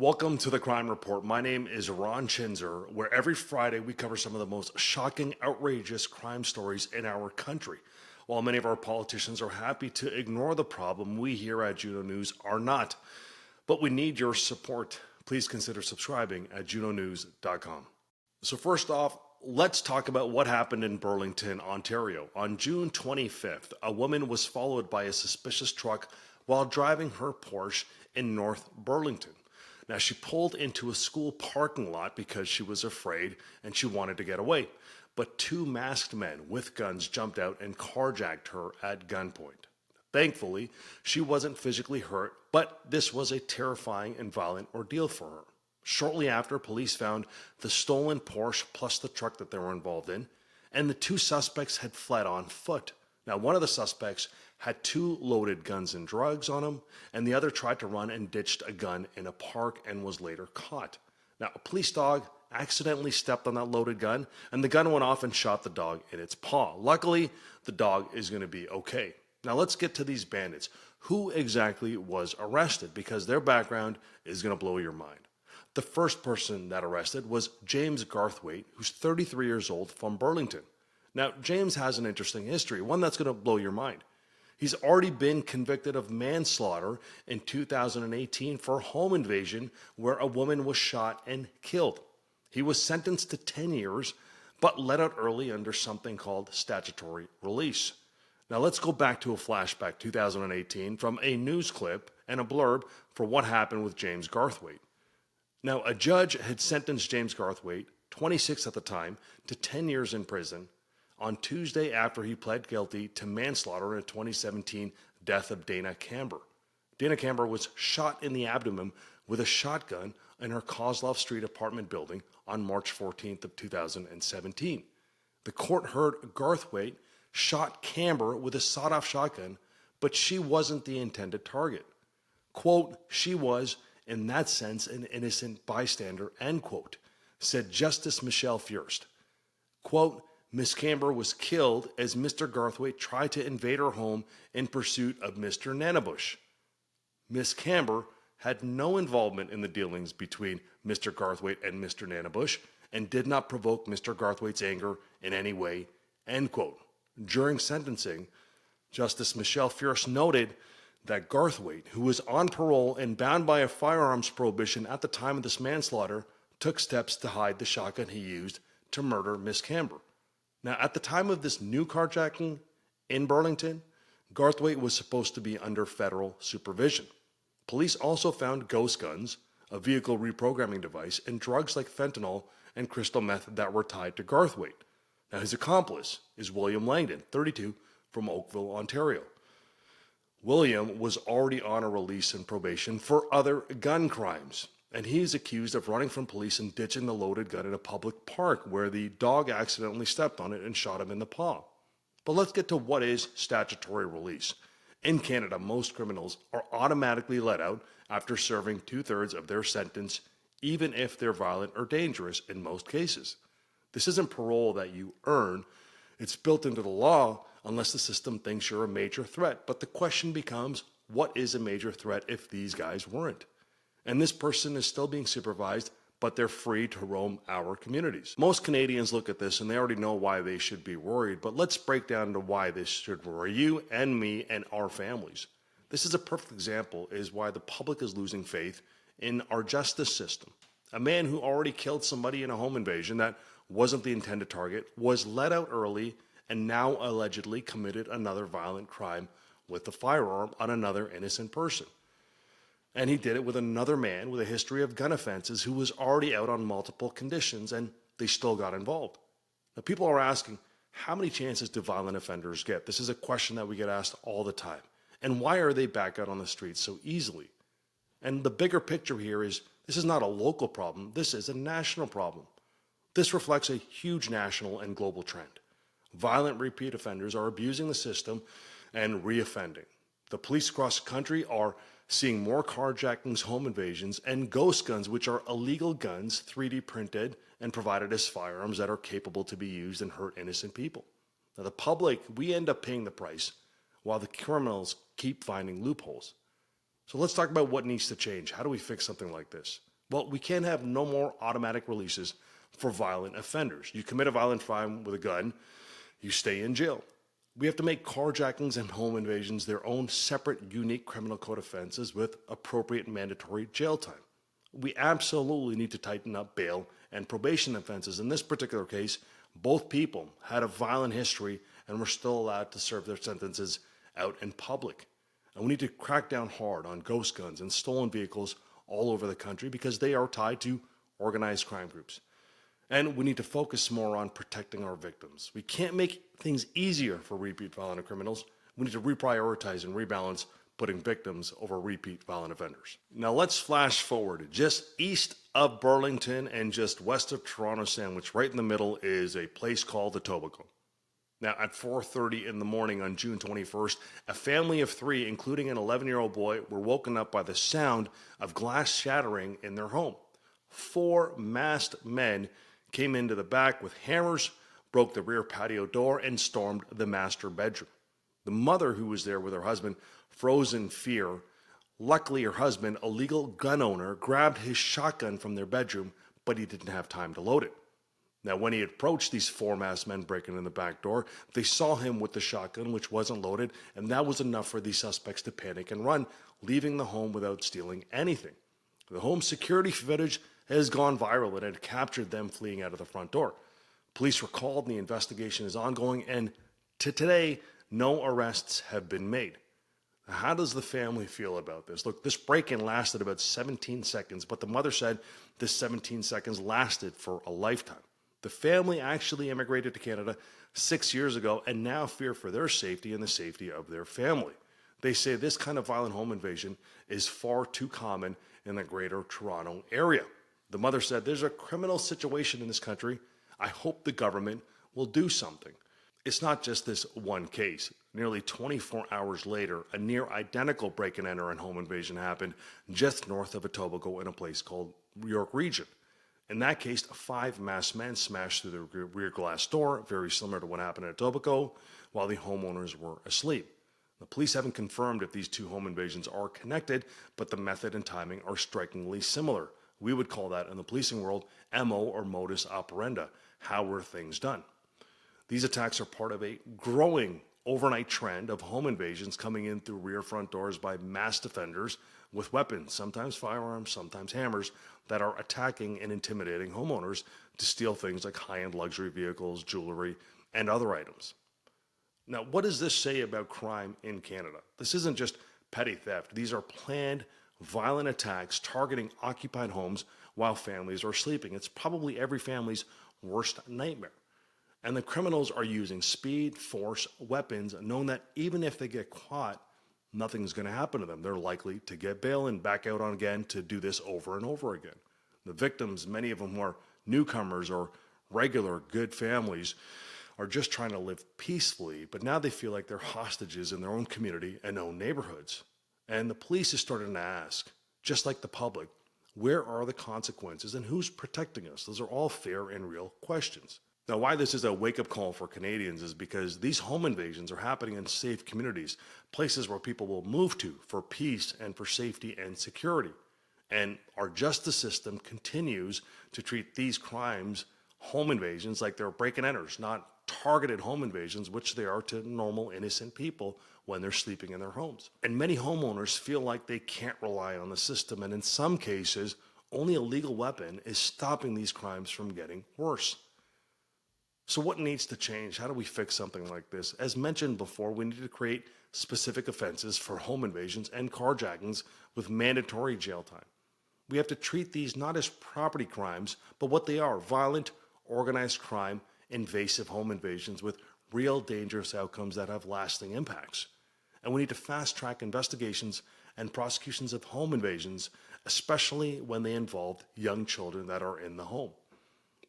Welcome to the Crime Report. My name is Ron Chinzer, where every Friday we cover some of the most shocking, outrageous crime stories in our country. While many of our politicians are happy to ignore the problem, we here at Juno News are not. But we need your support. Please consider subscribing at junonews.com. So first off, let's talk about what happened in Burlington, Ontario. On June 25th, a woman was followed by a suspicious truck while driving her Porsche in North Burlington. Now, she pulled into a school parking lot because she was afraid and she wanted to get away. But two masked men with guns jumped out and carjacked her at gunpoint. Thankfully, she wasn't physically hurt, but this was a terrifying and violent ordeal for her. Shortly after, police found the stolen Porsche plus the truck that they were involved in, and the two suspects had fled on foot. Now, one of the suspects had two loaded guns and drugs on him, and the other tried to run and ditched a gun in a park and was later caught. Now, a police dog accidentally stepped on that loaded gun, and the gun went off and shot the dog in its paw. Luckily, the dog is going to be okay. Now, let's get to these bandits. Who exactly was arrested? Because their background is going to blow your mind. The first person that arrested was James Garthwaite, who's 33 years old, from Burlington. Now, James has an interesting history, one that's going to blow your mind. He's already been convicted of manslaughter in 2018 for home invasion, where a woman was shot and killed. He was sentenced to 10 years, but let out early under something called statutory release. Now let's go back to a flashback 2018 from a news clip and a blurb for what happened with James Garthwaite. Now, a judge had sentenced James Garthwaite, 26 at the time, to 10 years in prison on Tuesday after he pled guilty to manslaughter in a 2017 death of Dana Camber. Dana Camber was shot in the abdomen with a shotgun in her Kozlov Street apartment building on March 14th of 2017. The court heard Garthwaite shot Camber with a sawed-off shotgun, but she wasn't the intended target. Quote, "She was, in that sense, an innocent bystander," end quote, said Justice Michelle Furst. Quote, "Miss Camber was killed as Mr. Garthwaite tried to invade her home in pursuit of Mr. Nanabush. Miss Camber had no involvement in the dealings between Mr. Garthwaite and Mr. Nanabush and did not provoke Mr. Garthwaite's anger in any way," end quote. During sentencing, Justice Michelle Furst noted that Garthwaite, who was on parole and bound by a firearms prohibition at the time of this manslaughter, took steps to hide the shotgun he used to murder Miss Camber. Now, at the time of this new carjacking in Burlington, Garthwaite was supposed to be under federal supervision. Police also found ghost guns, a vehicle reprogramming device, and drugs like fentanyl and crystal meth that were tied to Garthwaite. Now, his accomplice is William Langdon, 32, from Oakville, Ontario. William was already on a release and probation for other gun crimes, and he is accused of running from police and ditching the loaded gun in a public park where the dog accidentally stepped on it and shot him in the paw. But let's get to what is statutory release. In Canada, most criminals are automatically let out after serving 2/3 of their sentence, even if they're violent or dangerous in most cases. This isn't parole that you earn. It's built into the law unless the system thinks you're a major threat. But the question becomes, what is a major threat if these guys weren't? And this person is still being supervised, but they're free to roam our communities. Most Canadians look at this and they already know why they should be worried, but let's break down into why this should worry you and me and our families. This is a perfect example is why the public is losing faith in our justice system. A man who already killed somebody in a home invasion that wasn't the intended target was let out early and now allegedly committed another violent crime with a firearm on another innocent person. And he did it with another man with a history of gun offenses who was already out on multiple conditions, and they still got involved. Now, people are asking, how many chances do violent offenders get? This is a question that we get asked all the time. And why are they back out on the streets so easily? And the bigger picture here is, this is not a local problem. This is a national problem. This reflects a huge national and global trend. Violent repeat offenders are abusing the system and reoffending. The police across the country are seeing more carjackings, home invasions, and ghost guns, which are illegal guns, 3D printed and provided as firearms that are capable to be used and hurt innocent people. Now, the public, we end up paying the price while the criminals keep finding loopholes. So let's talk about what needs to change. How do we fix something like this? Well, we can't have no more automatic releases for violent offenders. You commit a violent crime with a gun, you stay in jail. We have to make carjackings and home invasions their own separate, unique criminal code offenses with appropriate mandatory jail time. We absolutely need to tighten up bail and probation offenses. In this particular case, both people had a violent history and were still allowed to serve their sentences out in public. And we need to crack down hard on ghost guns and stolen vehicles all over the country because they are tied to organized crime groups. And we need to focus more on protecting our victims. We can't make things easier for repeat violent criminals. We need to reprioritize and rebalance putting victims over repeat violent offenders. Now let's flash forward. Just east of Burlington and just west of Toronto Sandwich, right in the middle, is a place called Etobicoke. Now, at 4:30 in the morning on June 21st, a family of three, including an 11-year-old boy, were woken up by the sound of glass shattering in their home. Four masked men came into the back with hammers, broke the rear patio door, and stormed the master bedroom. The mother, who was there with her husband, froze in fear. Luckily, her husband, a legal gun owner, grabbed his shotgun from their bedroom, but he didn't have time to load it. Now, when he approached these four masked men breaking in the back door, they saw him with the shotgun, which wasn't loaded, and that was enough for these suspects to panic and run, leaving the home without stealing anything. The home security footage has gone viral and had captured them fleeing out of the front door. Police were called and the investigation is ongoing, and to today, no arrests have been made. Now, how does the family feel about this? Look, this break-in lasted about 17 seconds, but the mother said this 17 seconds lasted for a lifetime. The family actually immigrated to Canada 6 years ago and now fear for their safety and the safety of their family. They say this kind of violent home invasion is far too common in the greater Toronto area. The mother said, "There's a criminal situation in this country. I hope the government will do something." It's not just this one case. Nearly 24 hours later, a near identical break-and-enter and home invasion happened just north of Etobicoke in a place called York Region. In that case, 5 masked men smashed through the rear glass door, very similar to what happened at Etobicoke, while the homeowners were asleep. The police haven't confirmed if these two home invasions are connected, but the method and timing are strikingly similar. We would call that in the policing world MO or modus operandi. How were things done? These attacks are part of a growing overnight trend of home invasions coming in through rear front doors by masked offenders with weapons, sometimes firearms, sometimes hammers, that are attacking and intimidating homeowners to steal things like high-end luxury vehicles, jewelry, and other items. Now, what does this say about crime in Canada? This isn't just petty theft. These are planned, violent attacks targeting occupied homes while families are sleeping. It's probably every family's worst nightmare. And the criminals are using speed, force, weapons, knowing that even if they get caught, nothing's going to happen to them. They're likely to get bail and back out on again to do this over and over again. The victims, many of them are newcomers or regular good families, are just trying to live peacefully, but now they feel like they're hostages in their own community and own neighborhoods. And the police is starting to ask, just like the public, where are the consequences and who's protecting us? Those are all fair and real questions. Now, why this is a wake-up call for Canadians is because these home invasions are happening in safe communities, places where people will move to for peace and for safety and security. And our justice system continues to treat these crimes, home invasions, like they're break-and-enters, not targeted home invasions, which they are to normal, innocent people when they're sleeping in their homes. And many homeowners feel like they can't rely on the system, and in some cases, only a legal weapon is stopping these crimes from getting worse. So what needs to change? How do we fix something like this? As mentioned before, we need to create specific offenses for home invasions and carjackings with mandatory jail time. We have to treat these not as property crimes, but what they are: violent, organized crime, invasive home invasions with real dangerous outcomes that have lasting impacts. And we need to fast-track investigations and prosecutions of home invasions, especially when they involve young children that are in the home.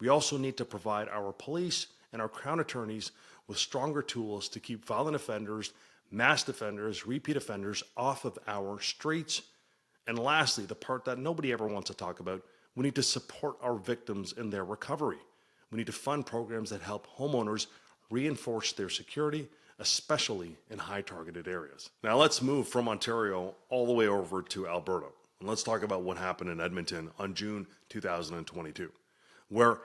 We also need to provide our police and our crown attorneys with stronger tools to keep violent offenders, masked offenders, repeat offenders off of our streets. And lastly, the part that nobody ever wants to talk about, we need to support our victims in their recovery. We need to fund programs that help homeowners reinforce their security, especially in high targeted areas. Now let's move from Ontario all the way over to Alberta. And let's talk about what happened in Edmonton on June 2022, where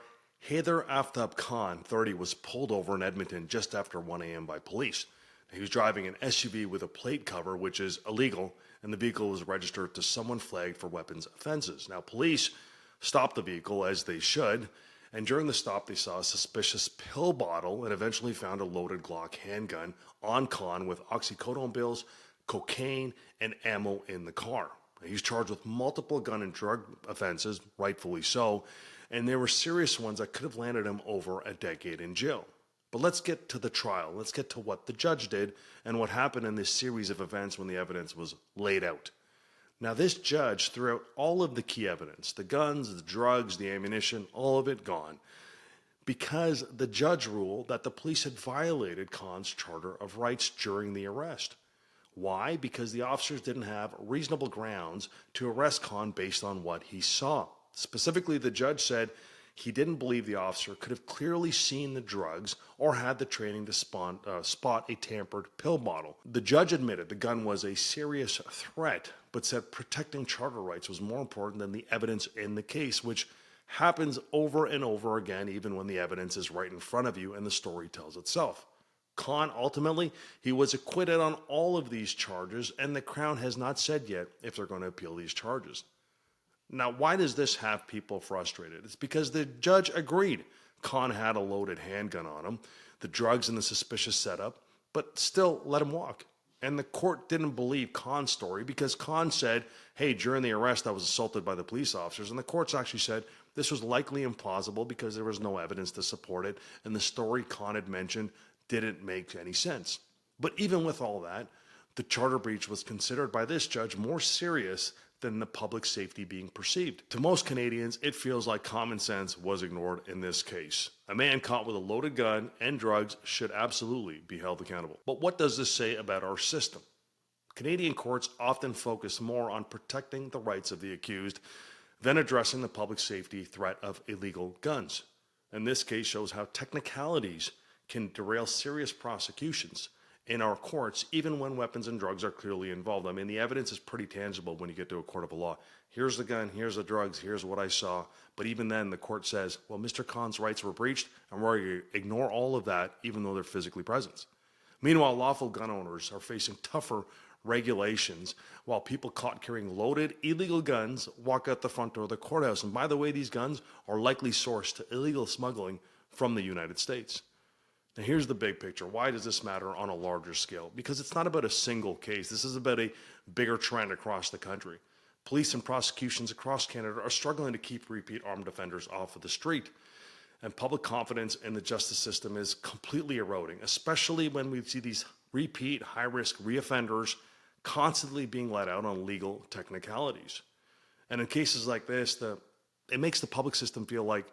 Haider Aftab Khan, 30, was pulled over in Edmonton just after 1 a.m. by police. He was driving an SUV with a plate cover, which is illegal, and the vehicle was registered to someone flagged for weapons offenses. Now, police stopped the vehicle, as they should, and during the stop, they saw a suspicious pill bottle and eventually found a loaded Glock handgun on Khan with oxycodone pills, cocaine, and ammo in the car. He's charged with multiple gun and drug offenses, rightfully so, and there were serious ones that could have landed him over a decade in jail. But let's get to the trial. Let's get to what the judge did and what happened in this series of events when the evidence was laid out. Now, this judge threw out all of the key evidence, the guns, the drugs, the ammunition, all of it gone, because the judge ruled that the police had violated Khan's Charter of Rights during the arrest. Why? Because the officers didn't have reasonable grounds to arrest Khan based on what he saw. Specifically, the judge said he didn't believe the officer could have clearly seen the drugs or had the training to spot a tampered pill bottle. The judge admitted the gun was a serious threat, but said protecting charter rights was more important than the evidence in the case, which happens over and over again, even when the evidence is right in front of you and the story tells itself. Khan, ultimately, he was acquitted on all of these charges, and the Crown has not said yet if they're going to appeal these charges. Now, why does this have people frustrated? It's because the judge agreed Khan had a loaded handgun on him, the drugs and the suspicious setup, but still let him walk. And the court didn't believe Khan's story because Khan said, hey, during the arrest I was assaulted by the police officers. And the courts actually said this was likely implausible because there was no evidence to support it. And the story Khan had mentioned didn't make any sense. But even with all that, the charter breach was considered by this judge more serious than the public safety being perceived. To most Canadians, it feels like common sense was ignored in this case. A man caught with a loaded gun and drugs should absolutely be held accountable. But what does this say about our system? Canadian courts often focus more on protecting the rights of the accused than addressing the public safety threat of illegal guns. And this case shows how technicalities can derail serious prosecutions in our courts, even when weapons and drugs are clearly involved. I mean, the evidence is pretty tangible when you get to a court of law. Here's the gun, here's the drugs, here's what I saw. But even then, the court says, well, Mr. Khan's rights were breached, and we're going to ignore all of that, even though they're physically present. Meanwhile, lawful gun owners are facing tougher regulations while people caught carrying loaded illegal guns walk out the front door of the courthouse. And by the way, these guns are likely sourced to illegal smuggling from the United States. Now, here's the big picture. Why does this matter on a larger scale? Because it's not about a single case. This is about a bigger trend across the country. Police and prosecutions across Canada are struggling to keep repeat armed offenders off of the street. And public confidence in the justice system is completely eroding, especially when we see these repeat high-risk reoffenders constantly being let out on legal technicalities. And in cases like this, it makes the public system feel like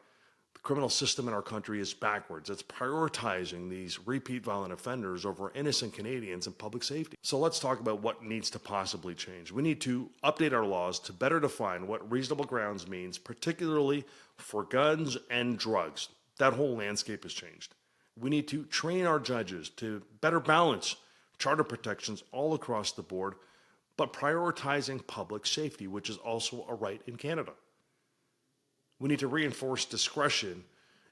the criminal system in our country is backwards. It's prioritizing these repeat violent offenders over innocent Canadians and public safety. So let's talk about what needs to possibly change. We need to update our laws to better define what reasonable grounds means, particularly for guns and drugs. That whole landscape has changed. We need to train our judges to better balance charter protections all across the board, but prioritizing public safety, which is also a right in Canada. We need to reinforce discretion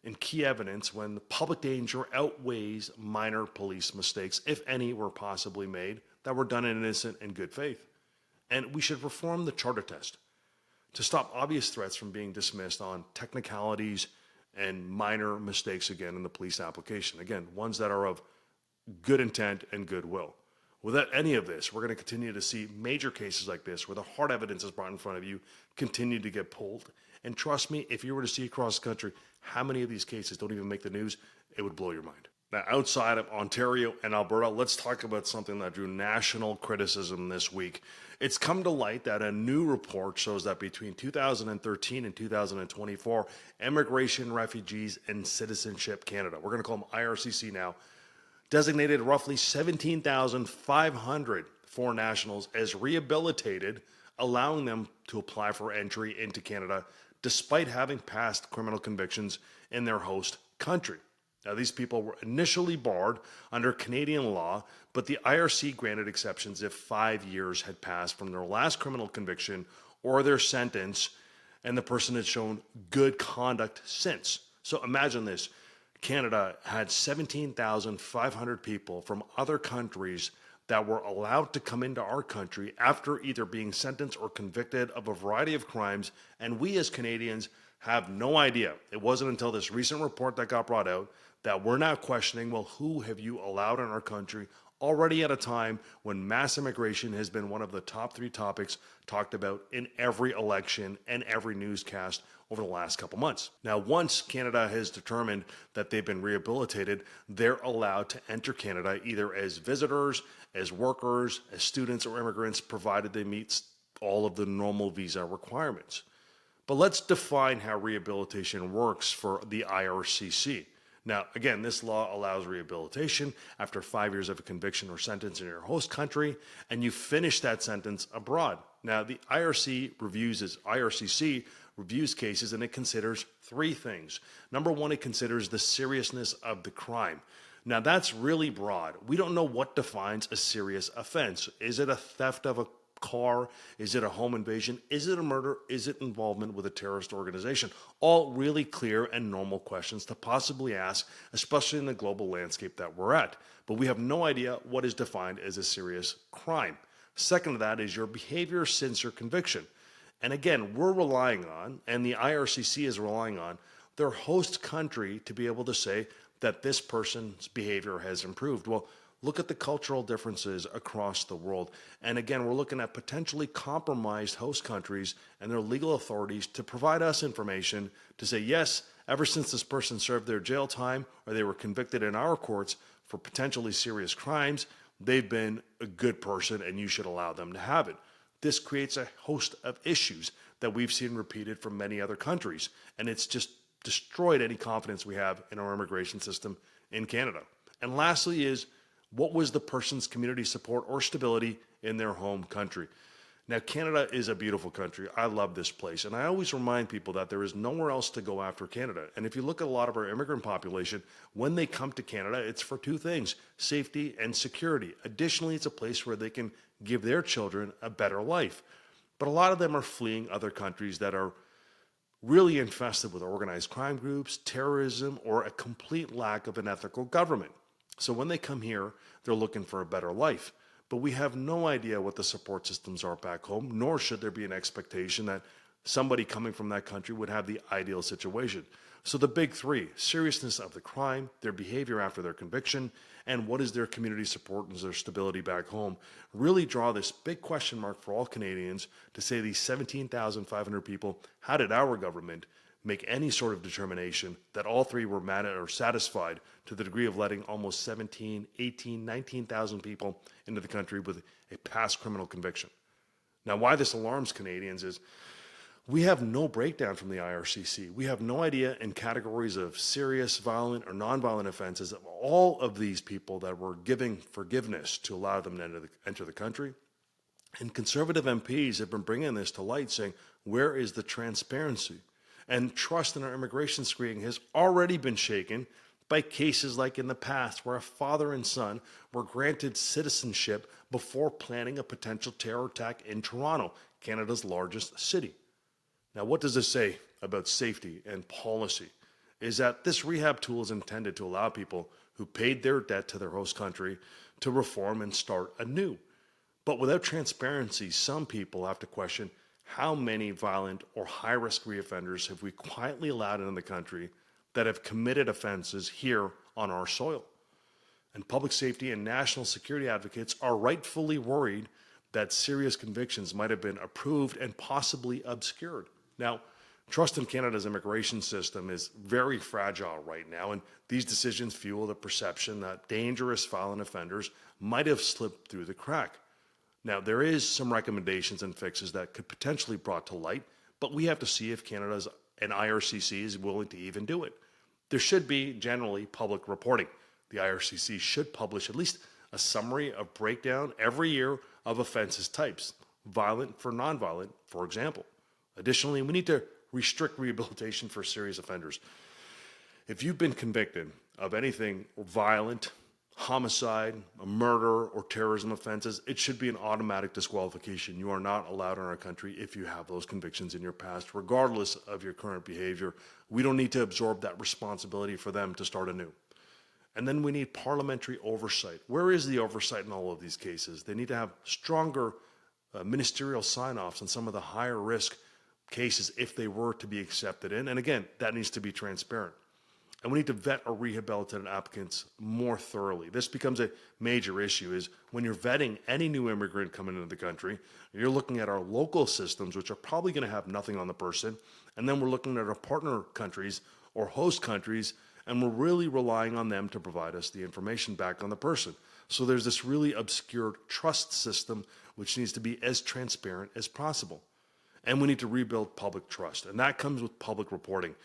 in key evidence when the public danger outweighs minor police mistakes, if any were possibly made, that were done in innocent and good faith. And we should reform the charter test to stop obvious threats from being dismissed on technicalities and minor mistakes again in the police application. Again, ones that are of good intent and goodwill. Without any of this, we're going to continue to see major cases like this where the hard evidence is brought in front of you continue to get pulled. And trust me, if you were to see across the country how many of these cases don't even make the news, it would blow your mind. Now, outside of Ontario and Alberta, let's talk about something that drew national criticism this week. It's come to light that a new report shows that between 2013 and 2024, Immigration, Refugees, and Citizenship Canada, we're going to call them IRCC now, designated roughly 17,500 foreign nationals as rehabilitated, allowing them to apply for entry into Canada despite having past criminal convictions in their host country. Now, these people were initially barred under Canadian law, but the IRC granted exceptions if 5 years had passed from their last criminal conviction or their sentence, and the person had shown good conduct since. So imagine this. Canada had 17,500 people from other countries that were allowed to come into our country after either being sentenced or convicted of a variety of crimes, and we as Canadians have no idea. It wasn't until this recent report that got brought out that we're now questioning, well, who have you allowed in our country already at a time when mass immigration has been one of the top 3 topics talked about in every election and every newscast over the last couple months. Now, once Canada has determined that they've been rehabilitated, they're allowed to enter Canada either as visitors, as workers, as students, or immigrants, provided they meet all of the normal visa requirements. But let's define how rehabilitation works for the IRCC. Now, again, this law allows rehabilitation after 5 years of a conviction or sentence in your host country, and you finish that sentence abroad. Now, the IRCC reviews cases, and it considers 3 things. Number 1, it considers the seriousness of the crime. Now, that's really broad. We don't know what defines a serious offense. Is it a theft of a car? Is it a home invasion? Is it a murder? Is it involvement with a terrorist organization? All really clear and normal questions to possibly ask, especially in the global landscape that we're at. But we have no idea what is defined as a serious crime. Second to that is your behavior since your conviction. And again, we're relying on, and the IRCC is relying on, their host country to be able to say that this person's behavior has improved. Well, look at the cultural differences across the world. And again, we're looking at potentially compromised host countries and their legal authorities to provide us information to say, yes, ever since this person served their jail time or they were convicted in our courts for potentially serious crimes, they've been a good person and you should allow them to have it. This creates a host of issues that we've seen repeated from many other countries. And it's just destroyed any confidence we have in our immigration system in Canada. And lastly is, what was the person's community support or stability in their home country? Now, Canada is a beautiful country. I love this place. And I always remind people that there is nowhere else to go after Canada. And if you look at a lot of our immigrant population, when they come to Canada, it's for 2 things, safety and security. Additionally, it's a place where they can give their children a better life. But a lot of them are fleeing other countries that are really infested with organized crime groups, terrorism, or a complete lack of an ethical government. So when they come here, they're looking for a better life. But we have no idea what the support systems are back home, nor should there be an expectation that somebody coming from that country would have the ideal situation. So the big 3, seriousness of the crime, their behavior after their conviction, and what is their community support and their stability back home, really draw this big question mark for all Canadians to say these 17,500 people, how did our government make any sort of determination that all 3 were mad at or satisfied to the degree of letting almost 17, 18, 19,000 people into the country with a past criminal conviction. Now, why this alarms Canadians is we have no breakdown from the IRCC. We have no idea in categories of serious, violent, or nonviolent offenses of all of these people that were giving forgiveness to allow them to enter the country. And conservative MPs have been bringing this to light, saying, where is the transparency? And trust in our immigration screening has already been shaken by cases like in the past where a father and son were granted citizenship before planning a potential terror attack in Toronto, Canada's largest city. Now, what does this say about safety and policy? Is that this rehab tool is intended to allow people who paid their debt to their host country to reform and start anew. But without transparency, some people have to question how many violent or high-risk reoffenders have we quietly allowed into the country that have committed offenses here on our soil? And public safety and national security advocates are rightfully worried that serious convictions might have been approved and possibly obscured. Now, trust in Canada's immigration system is very fragile right now, and these decisions fuel the perception that dangerous violent offenders might have slipped through the crack. Now, there is some recommendations and fixes that could potentially be brought to light, but we have to see if Canada's and IRCC is willing to even do it. There should be generally public reporting. The IRCC should publish at least a summary of breakdown every year of offenses types, violent for nonviolent, for example. Additionally, we need to restrict rehabilitation for serious offenders. If you've been convicted of anything violent, homicide, a murder, or terrorism offenses, it should be an automatic disqualification. You are not allowed in our country if you have those convictions in your past, regardless of your current behavior. We don't need to absorb that responsibility for them to start anew. And then we need parliamentary oversight. Where is the oversight in all of these cases? They need to have stronger ministerial sign-offs on some of the higher risk cases if they were to be accepted in. And again, that needs to be transparent. And we need to vet our rehabilitated applicants more thoroughly. This becomes a major issue is when you're vetting any new immigrant coming into the country, you're looking at our local systems, which are probably going to have nothing on the person. And then we're looking at our partner countries or host countries, and we're really relying on them to provide us the information back on the person. So there's this really obscured trust system, which needs to be as transparent as possible. And we need to rebuild public trust. And that comes with public reporting.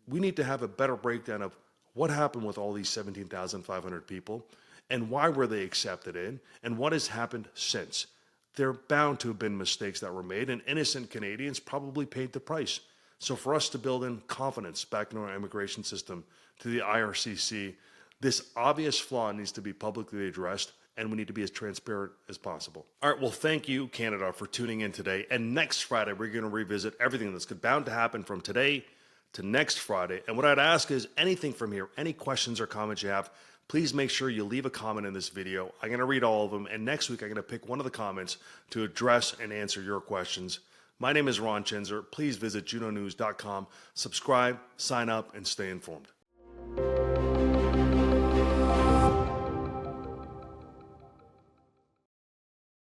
We need to have a better breakdown of what happened with all these 17,500 people and why were they accepted in and what has happened since. There are bound to have been mistakes that were made, and innocent Canadians probably paid the price. So for us to build in confidence back in our immigration system to the IRCC, this obvious flaw needs to be publicly addressed, and we need to be as transparent as possible. All right, well, thank you, Canada, for tuning in today. And next Friday, we're going to revisit everything that's bound to happen from today to next Friday. And what I'd ask is anything from here, any questions or comments you have, please make sure you leave a comment in this video. I'm going to read all of them, and next week I'm going to pick one of the comments to address and answer your questions. My name is Ron Chinzer. Please visit junonews.com, subscribe, sign up, and stay informed.